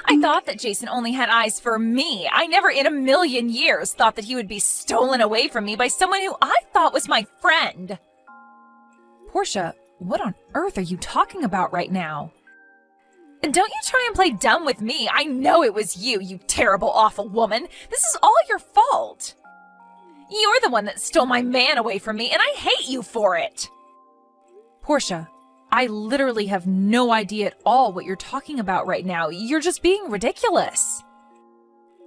I thought that Jason only had eyes for me. I never in a million years thought that he would be stolen away from me by someone who I thought was my friend. Portia, what on earth are you talking about right now? And don't you try and play dumb with me. I know it was you, you terrible, awful woman. This is all your fault. You're the one that stole my man away from me, and I hate you for it. Portia, I literally have no idea at all what you're talking about right now. You're just being ridiculous.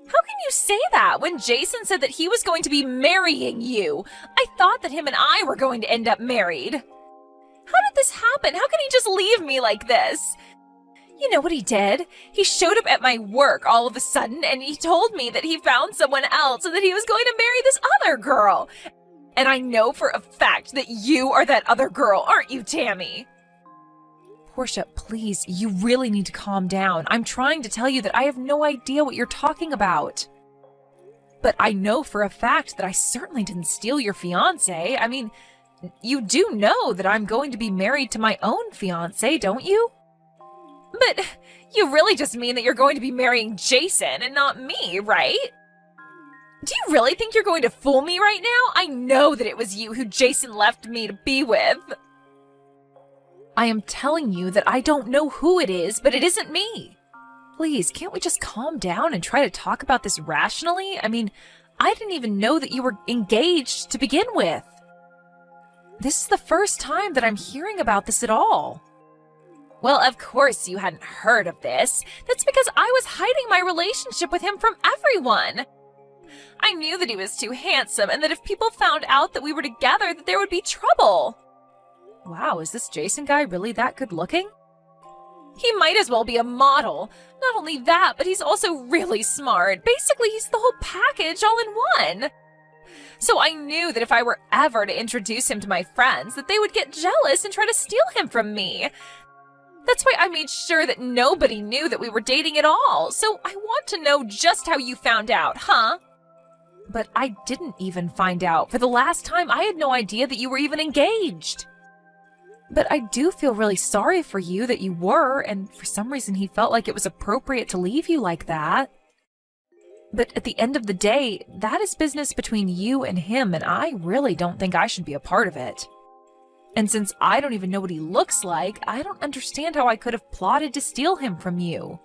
How can you say that when Jason said that he was going to be marrying you? I thought that him and I were going to end up married. How did this happen? How can he just leave me like this? You know what he did? He showed up at my work all of a sudden and he told me that he found someone else and that he was going to marry this other girl. And I know for a fact that you are that other girl, aren't you, Tammy? Portia, please, you really need to calm down. I'm trying to tell you that I have no idea what you're talking about. But I know for a fact that I certainly didn't steal your fiancé. I mean, you do know that I'm going to be married to my own fiancé, don't you? But you really just mean that you're going to be marrying Jason and not me, right? Do you really think you're going to fool me right now? I know that it was you who Jason left me to be with. I am telling you that I don't know who it is, but it isn't me. Please, can't we just calm down and try to talk about this rationally? I mean, I didn't even know that you were engaged to begin with. This is the first time that I'm hearing about this at all. Well, of course you hadn't heard of this. That's because I was hiding my relationship with him from everyone. I knew that he was too handsome and that if people found out that we were together, that there would be trouble. Wow, is this Jason guy really that good looking? He might as well be a model. Not only that, but he's also really smart. Basically, he's the whole package all in one. So I knew that if I were ever to introduce him to my friends, that they would get jealous and try to steal him from me. That's why I made sure that nobody knew that we were dating at all. So I want to know just how you found out, huh? But I didn't even find out. For the last time, I had no idea that you were even engaged. But I do feel really sorry for you that you were, and for some reason he felt like it was appropriate to leave you like that. But at the end of the day, that is business between you and him, and I really don't think I should be a part of it. And since I don't even know what he looks like, I don't understand how I could have plotted to steal him from you.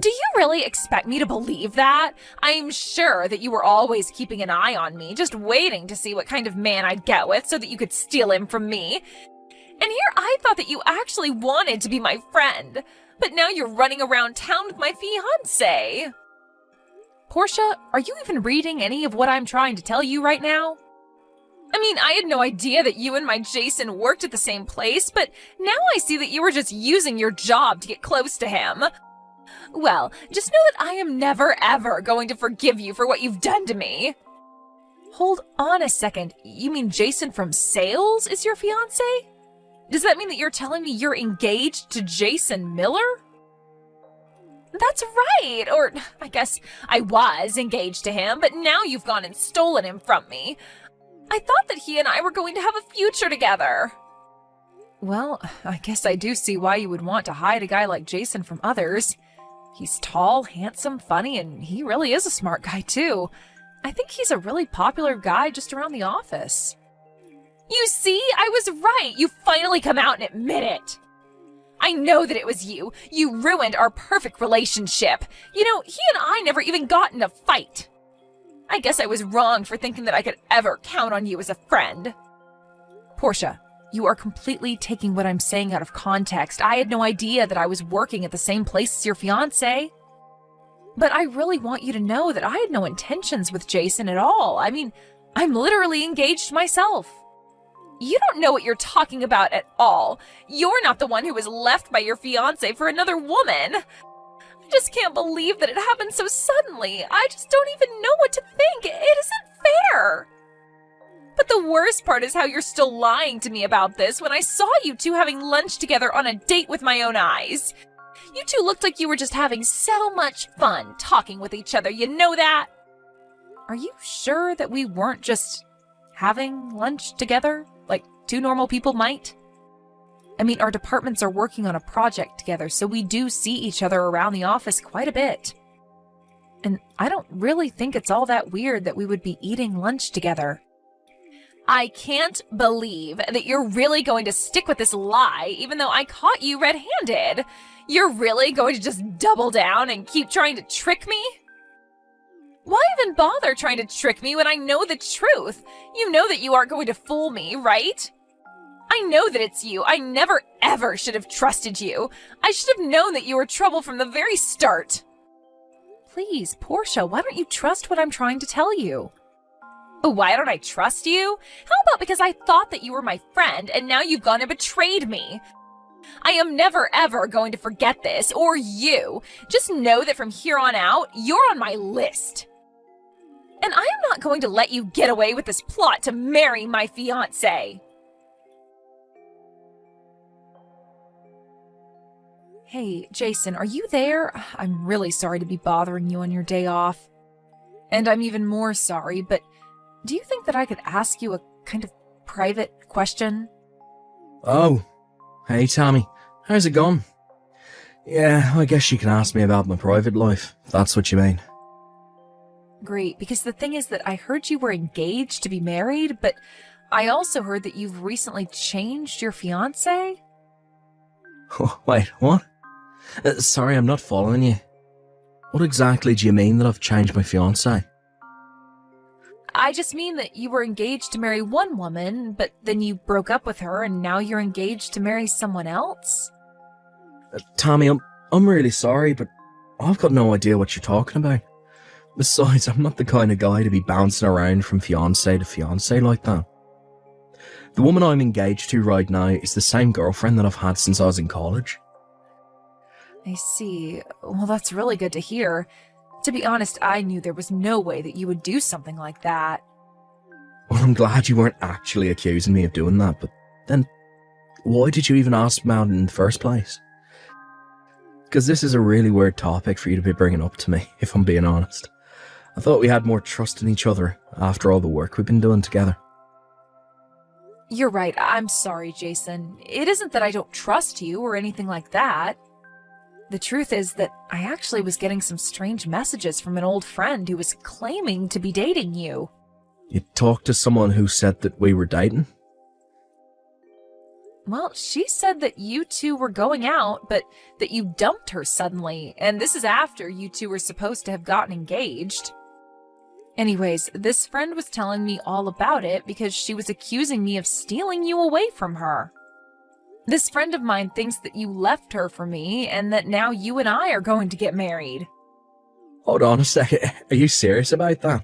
Do you really expect me to believe that? I'm sure that you were always keeping an eye on me, just waiting to see what kind of man I'd get with so that you could steal him from me. And here I thought that you actually wanted to be my friend, but now you're running around town with my fiancé. Portia, are you even reading any of what I'm trying to tell you right now? I mean, I had no idea that you and my Jason worked at the same place, but now I see that you were just using your job to get close to him. Well, just know that I am never ever going to forgive you for what you've done to me. Hold on a second. You mean Jason from sales is your fiancé? Does that mean that you're telling me you're engaged to Jason Miller? That's right, or I guess I was engaged to him, but now you've gone and stolen him from me. I thought that he and I were going to have a future together. Well, I guess I do see why you would want to hide a guy like Jason from others. He's tall, handsome, funny, and he really is a smart guy too. I think he's a really popular guy just around the office. You see, I was right. You finally come out and admit it. I know that it was you. You ruined our perfect relationship. You know, he and I never even got in a fight. I guess I was wrong for thinking that I could ever count on you as a friend. Portia, you are completely taking what I'm saying out of context. I had no idea that I was working at the same place as your fiancé. But I really want you to know that I had no intentions with Jason at all. I mean, I'm literally engaged myself. You don't know what you're talking about at all. You're not the one who was left by your fiancé for another woman. I just can't believe that it happened so suddenly. I just don't even know what to think. It isn't fair. But the worst part is how you're still lying to me about this when I saw you two having lunch together on a date with my own eyes. You two looked like you were just having so much fun talking with each other, you know that? Are you sure that we weren't just having lunch together, like two normal people might? I mean, our departments are working on a project together, so we do see each other around the office quite a bit. And I don't really think it's all that weird that we would be eating lunch together. I can't believe that you're really going to stick with this lie, even though I caught you red-handed. You're really going to just double down and keep trying to trick me? Why even bother trying to trick me when I know the truth? You know that you aren't going to fool me, right? I know that it's you. I never ever should have trusted you. I should have known that you were trouble from the very start. Please, Portia, why don't you trust what I'm trying to tell you? Why don't I trust you? How about because I thought that you were my friend and now you've gone and betrayed me? I am never ever going to forget this, or you. Just know that from here on out, you're on my list. And I am not going to let you get away with this plot to marry my fiancé. Hey, Jason, are you there? I'm really sorry to be bothering you on your day off. And I'm even more sorry, but do you think that I could ask you a kind of private question? Oh, hey Tammy, how's it going? Yeah, I guess you can ask me about my private life, if that's what you mean. Great, because the thing is that I heard you were engaged to be married, but I also heard that you've recently changed your fiancé? Oh, wait, what? Sorry, I'm not following you. What exactly do you mean that I've changed my fiancé? I just mean that you were engaged to marry one woman, but then you broke up with her and now you're engaged to marry someone else? Tammy, I'm really sorry, but I've got no idea what you're talking about. Besides, I'm not the kind of guy to be bouncing around from fiancé to fiancé like that. The woman I'm engaged to right now is the same girlfriend that I've had since I was in college. I see. Well, that's really good to hear. To be honest, I knew there was no way that you would do something like that. Well, I'm glad you weren't actually accusing me of doing that, but then why did you even ask about it in the first place? Because this is a really weird topic for you to be bringing up to me, if I'm being honest. I thought we had more trust in each other after all the work we've been doing together. You're right. I'm sorry, Jason. It isn't that I don't trust you or anything like that. The truth is that I actually was getting some strange messages from an old friend who was claiming to be dating you. You talked to someone who said that we were dating? Well, she said that you two were going out, but that you dumped her suddenly, and this is after you two were supposed to have gotten engaged. Anyways, this friend was telling me all about it because she was accusing me of stealing you away from her. This friend of mine thinks that you left her for me and that now you and I are going to get married. Hold on a second, are you serious about that?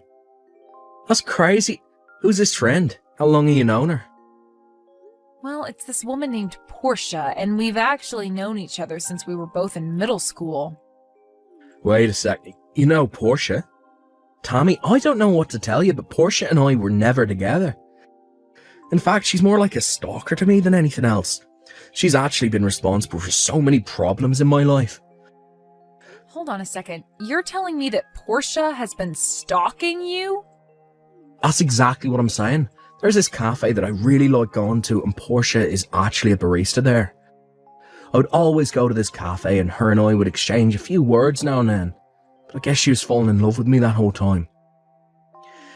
That's crazy. Who's this friend? How long have you known her? Well, it's this woman named Portia, and we've actually known each other since we were both in middle school. Wait a second, you know Portia? Tammy, I don't know what to tell you, but Portia and I were never together. In fact, she's more like a stalker to me than anything else. She's actually been responsible for so many problems in my life. Hold on a second. You're telling me that Portia has been stalking you? That's exactly what I'm saying. There's this cafe that I really like going to, and Portia is actually a barista there. I would always go to this cafe and her and I would exchange a few words now and then. But I guess she was falling in love with me that whole time.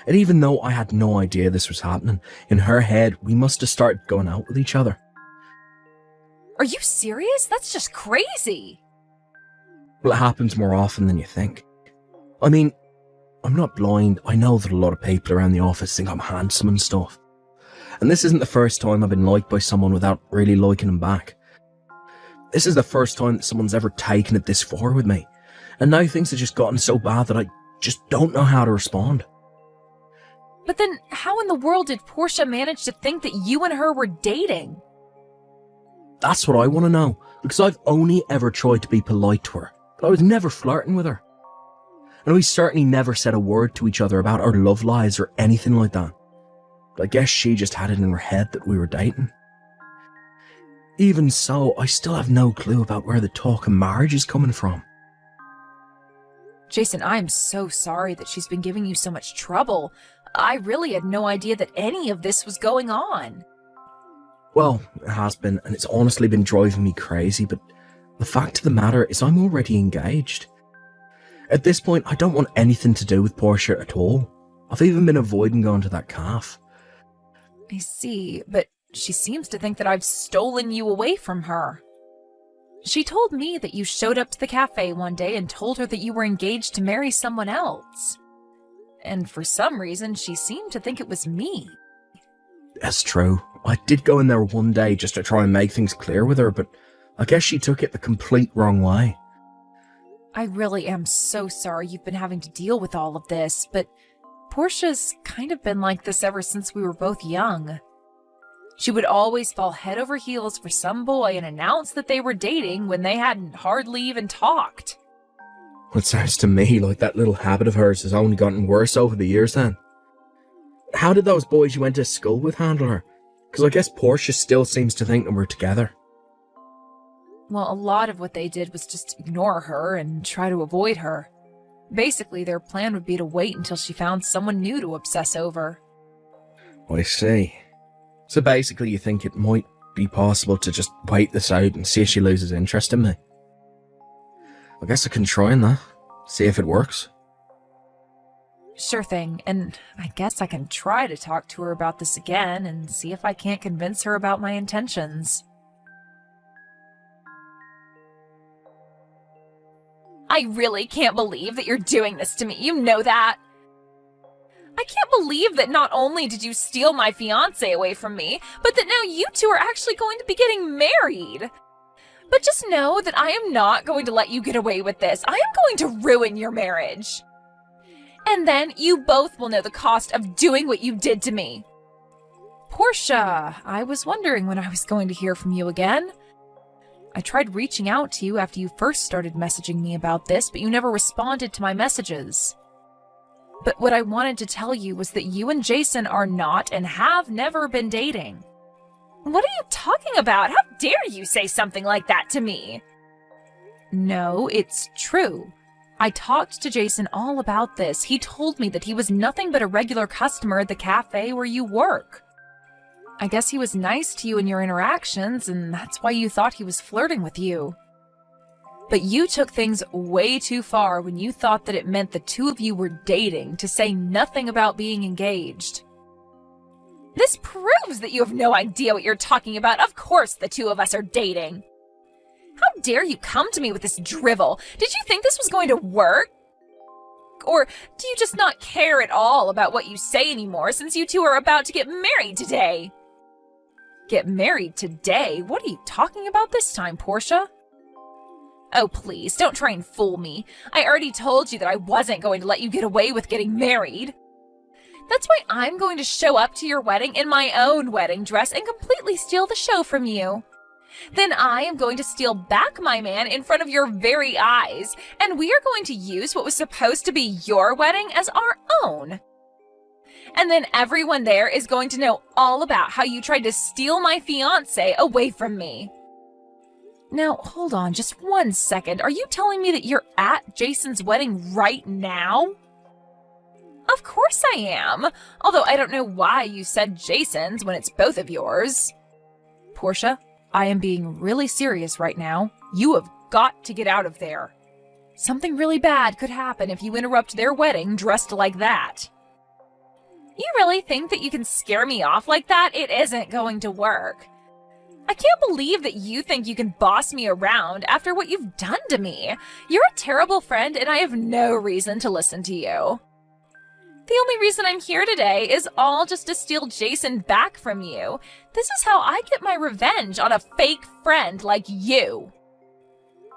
And even though I had no idea this was happening, in her head we must have started going out with each other. Are you serious? That's just crazy. Well, it happens more often than you think. I mean, I'm not blind. I know that a lot of people around the office think I'm handsome and stuff. And this isn't the first time I've been liked by someone without really liking them back. This is the first time that someone's ever taken it this far with me. And now things have just gotten so bad that I just don't know how to respond. But then how in the world did Portia manage to think that you and her were dating? That's what I want to know, because I've only ever tried to be polite to her, but I was never flirting with her. And we certainly never said a word to each other about our love lives or anything like that. But I guess she just had it in her head that we were dating. Even so, I still have no clue about where the talk of marriage is coming from. Jason, I am so sorry that she's been giving you so much trouble. I really had no idea that any of this was going on. Well, it has been, and it's honestly been driving me crazy, but the fact of the matter is I'm already engaged. At this point, I don't want anything to do with Portia at all. I've even been avoiding going to that cafe. I see, but she seems to think that I've stolen you away from her. She told me that you showed up to the cafe one day and told her that you were engaged to marry someone else. And for some reason, she seemed to think it was me. That's true. I did go in there one day just to try and make things clear with her, but I guess she took it the complete wrong way. I really am so sorry you've been having to deal with all of this, but Portia's kind of been like this ever since we were both young. She would always fall head over heels for some boy and announce that they were dating when they hadn't hardly even talked. It sounds to me like that little habit of hers has only gotten worse over the years then. How did those boys you went to school with handle her? Because I guess Portia still seems to think that we're together. Well, a lot of what they did was just ignore her and try to avoid her. Basically, their plan would be to wait until she found someone new to obsess over. I see. So basically you think it might be possible to just wait this out and see if she loses interest in me? I guess I can try and that. See if it works. Sure thing, and I guess I can try to talk to her about this again and see if I can't convince her about my intentions. I really can't believe that you're doing this to me, you know that? I can't believe that not only did you steal my fiancé away from me, but that now you two are actually going to be getting married. But just know that I am not going to let you get away with this. I am going to ruin your marriage. And then you both will know the cost of doing what you did to me. Portia, I was wondering when I was going to hear from you again. I tried reaching out to you after you first started messaging me about this, but you never responded to my messages. But what I wanted to tell you was that you and Jason are not and have never been dating. What are you talking about? How dare you say something like that to me? No, it's true. I talked to Jason all about this. He told me that he was nothing but a regular customer at the cafe where you work. I guess he was nice to you in your interactions, and that's why you thought he was flirting with you. But you took things way too far when you thought that it meant the two of you were dating, to say nothing about being engaged. This proves that you have no idea what you're talking about. Of course the two of us are dating. How dare you come to me with this drivel? Did you think this was going to work? Or do you just not care at all about what you say anymore since you two are about to get married today? Get married today? What are you talking about this time, Portia? Oh, please, don't try and fool me. I already told you that I wasn't going to let you get away with getting married. That's why I'm going to show up to your wedding in my own wedding dress and completely steal the show from you. Then I am going to steal back my man in front of your very eyes, and we are going to use what was supposed to be your wedding as our own. And then everyone there is going to know all about how you tried to steal my fiancé away from me. Now, hold on just 1 second. Are you telling me that you're at Jason's wedding right now? Of course I am, although I don't know why you said Jason's when it's both of yours. Portia, I am being really serious right now. You have got to get out of there. Something really bad could happen if you interrupt their wedding dressed like that. You really think that you can scare me off like that? It isn't going to work. I can't believe that you think you can boss me around after what you've done to me. You're a terrible friend, and I have no reason to listen to you. The only reason I'm here today is all just to steal Jason back from you. This is how I get my revenge on a fake friend like you.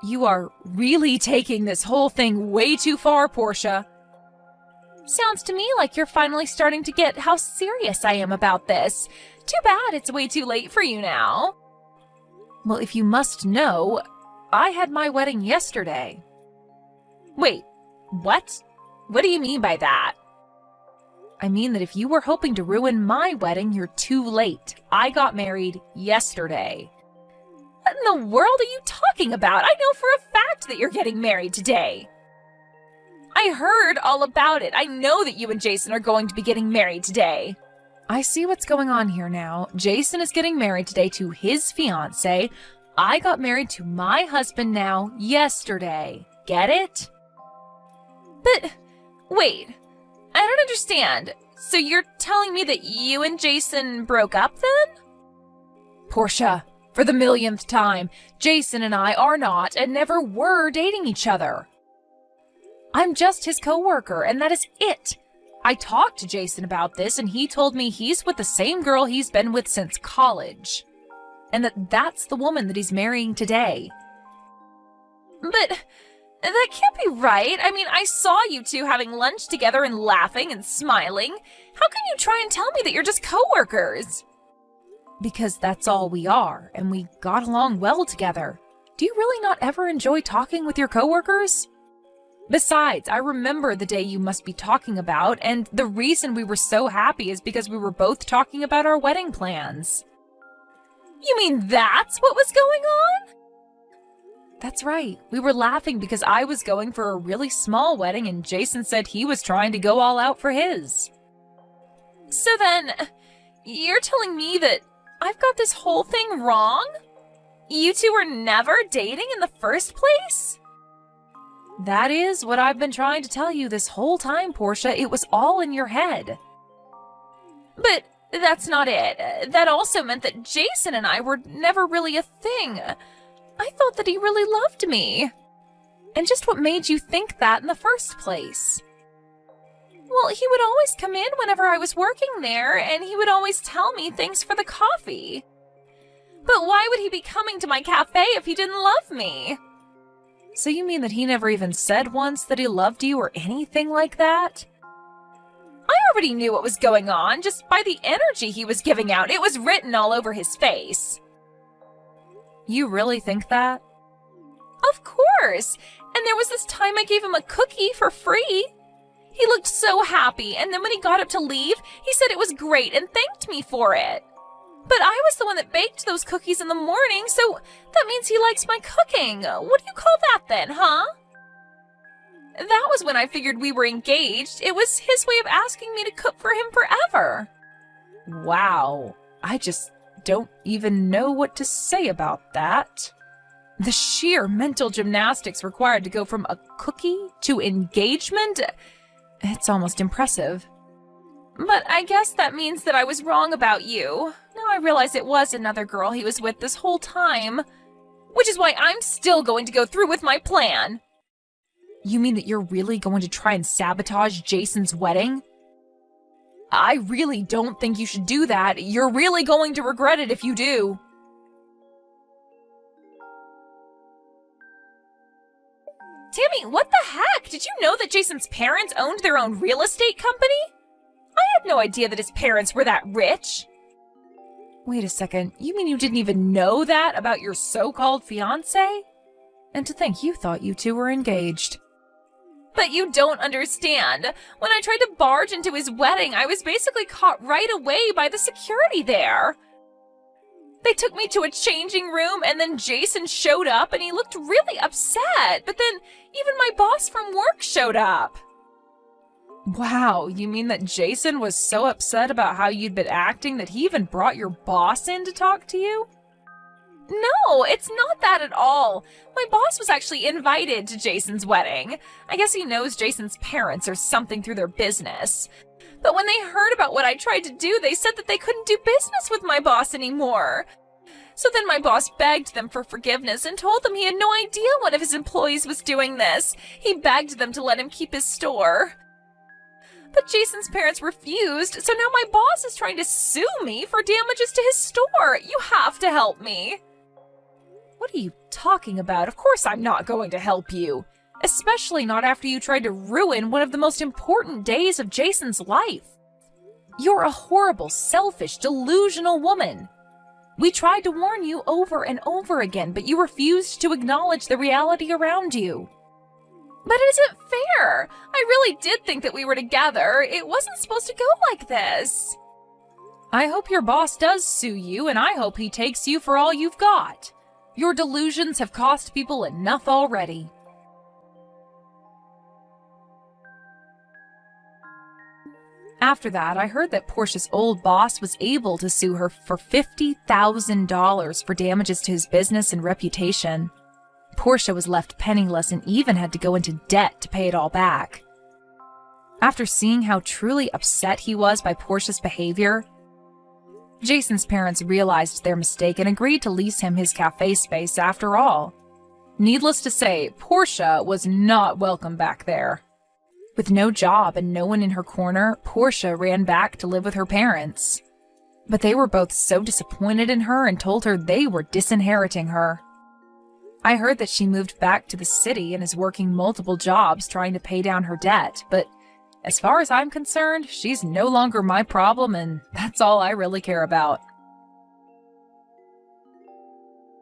You are really taking this whole thing way too far, Portia. Sounds to me like you're finally starting to get how serious I am about this. Too bad it's way too late for you now. Well, if you must know, I had my wedding yesterday. Wait, what? What do you mean by that? I mean that if you were hoping to ruin my wedding, you're too late. I got married yesterday. What in the world are you talking about? I know for a fact that you're getting married today. I heard all about it. I know that you and Jason are going to be getting married today. I see what's going on here now. Jason is getting married today to his fiancée. I got married to my husband now yesterday. Get it? But, wait. I don't understand. So you're telling me that you and Jason broke up then? Portia, for the millionth time, Jason and I are not and never were dating each other. I'm just his co-worker, and that is it. I talked to Jason about this, and he told me he's with the same girl he's been with since college. And that's the woman that he's marrying today. But that can't be right. I mean, I saw you two having lunch together and laughing and smiling. How can you try and tell me that you're just co-workers? Because that's all we are, and we got along well together. Do you really not ever enjoy talking with your co-workers? Besides, I remember the day you must be talking about, and the reason we were so happy is because we were both talking about our wedding plans. You mean that's what was going on? That's right. We were laughing because I was going for a really small wedding and Jason said he was trying to go all out for his. So then, you're telling me that I've got this whole thing wrong? You two were never dating in the first place? That is what I've been trying to tell you this whole time, Portia. It was all in your head. But that's not it. That also meant that Jason and I were never really a thing. I thought that he really loved me. And just what made you think that in the first place? Well, he would always come in whenever I was working there, and he would always tell me thanks for the coffee. But why would he be coming to my cafe if he didn't love me? So you mean that he never even said once that he loved you or anything like that? I already knew what was going on just by the energy he was giving out. It was written all over his face. You really think that? Of course. And there was this time I gave him a cookie for free. He looked so happy, and then when he got up to leave, he said it was great and thanked me for it. But I was the one that baked those cookies in the morning, so that means he likes my cooking. What do you call that then, huh? That was when I figured we were engaged. It was his way of asking me to cook for him forever. Wow. I just don't even know what to say about that. The sheer mental gymnastics required to go from a cookie to engagement, it's almost impressive. But I guess that means that I was wrong about you. Now I realize it was another girl he was with this whole time. Which is why I'm still going to go through with my plan. You mean that you're really going to try and sabotage Jason's wedding? I really don't think you should do that. You're really going to regret it if you do. Tammy, what the heck? Did you know that Jason's parents owned their own real estate company? I had no idea that his parents were that rich. Wait a second, you mean you didn't even know that about your so-called fiancé? And to think you thought you two were engaged. But you don't understand. When I tried to barge into his wedding, I was basically caught right away by the security there. They took me to a changing room, and then Jason showed up, and he looked really upset. But then even my boss from work showed up. Wow, you mean that Jason was so upset about how you'd been acting that he even brought your boss in to talk to you? No, it's not that at all. My boss was actually invited to Jason's wedding. I guess he knows Jason's parents or something through their business. But when they heard about what I tried to do, they said that they couldn't do business with my boss anymore. So then my boss begged them for forgiveness and told them he had no idea one of his employees was doing this. He begged them to let him keep his store. But Jason's parents refused, so now my boss is trying to sue me for damages to his store. You have to help me. What are you talking about? Of course I'm not going to help you. Especially not after you tried to ruin one of the most important days of Jason's life. You're a horrible, selfish, delusional woman. We tried to warn you over and over again, but you refused to acknowledge the reality around you. But it isn't fair. I really did think that we were together. It wasn't supposed to go like this. I hope your boss does sue you, and I hope he takes you for all you've got. Your delusions have cost people enough already. After that, I heard that Portia's old boss was able to sue her for $50,000 for damages to his business and reputation. Portia was left penniless and even had to go into debt to pay it all back. After seeing how truly upset he was by Portia's behavior, Jason's parents realized their mistake and agreed to lease him his cafe space after all. Needless to say, Portia was not welcome back there. With no job and no one in her corner, Portia ran back to live with her parents. But they were both so disappointed in her and told her they were disinheriting her. I heard that she moved back to the city and is working multiple jobs trying to pay down her debt, but as far as I'm concerned, she's no longer my problem and that's all I really care about.